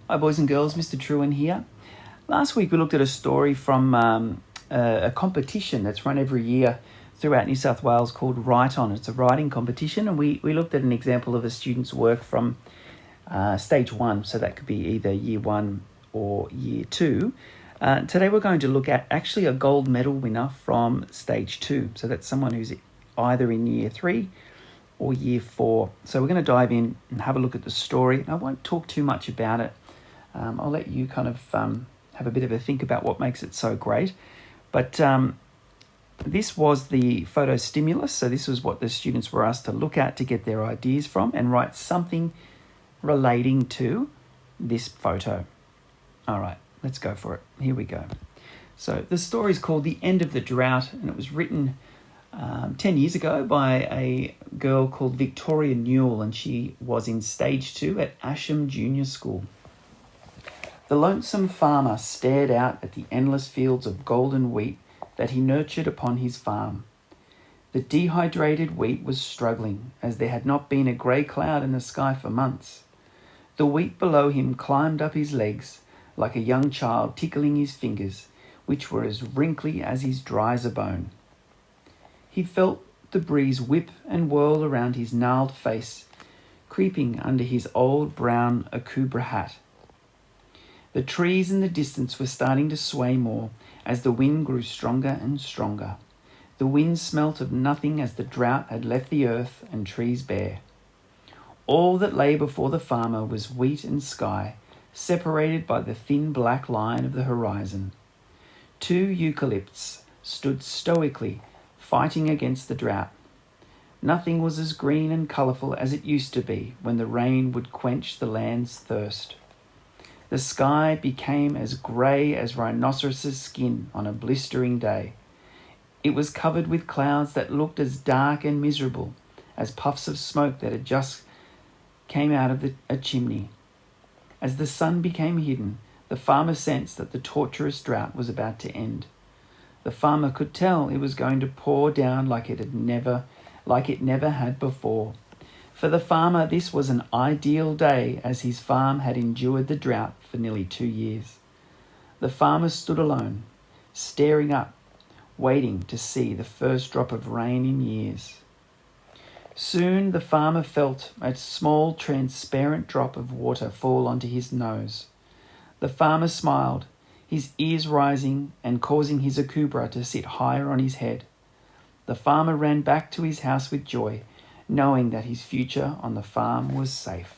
Hi boys and girls, Mr. Trewin here. Last week we looked at a story from a competition that's run every year throughout New South Wales called Write On. It's a writing competition, and we looked at an example of a student's work from stage 1, so that could be either year 1 or year 2. Today we're going to look at actually a gold medal winner from stage 2, so that's someone who's either in year 3 or year 4. So we're going to dive in and have a look at the story. I won't talk too much about it. I'll let you kind of have a bit of a think about what makes it so great. But this was the photo stimulus. So this was what the students were asked to look at to get their ideas from and write something relating to this photo. All right, let's go for it. Here we go. So the story is called The End of the Drought, and it was written 10 years ago by a girl called Victoria Newell, and she was in stage 2 at Asham Junior School. The lonesome farmer stared out at the endless fields of golden wheat that he nurtured upon his farm. The dehydrated wheat was struggling, as there had not been a grey cloud in the sky for months. The wheat below him climbed up his legs like a young child tickling his fingers, which were as wrinkly as his dry as a bone. He felt the breeze whip and whirl around his gnarled face, creeping under his old brown akubra hat. The trees in the distance were starting to sway more as the wind grew stronger and stronger. The wind smelt of nothing as the drought had left the earth and trees bare. All that lay before the farmer was wheat and sky, separated by the thin black line of the horizon. 2 eucalypts stood stoically, fighting against the drought. Nothing was as green and colourful as it used to be when the rain would quench the land's thirst. The sky became as grey as rhinoceros's skin on a blistering day. It was covered with clouds that looked as dark and miserable as puffs of smoke that had just came out of a chimney. As the sun became hidden, the farmer sensed that the torturous drought was about to end. The farmer could tell it was going to pour down like it never had before. For the farmer, this was an ideal day, as his farm had endured the drought for nearly 2 years. The farmer stood alone, staring up, waiting to see the first drop of rain in years. Soon the farmer felt a small transparent drop of water fall onto his nose. The farmer smiled, his ears rising and causing his akubra to sit higher on his head. The farmer ran back to his house with joy, knowing that his future on the farm was safe.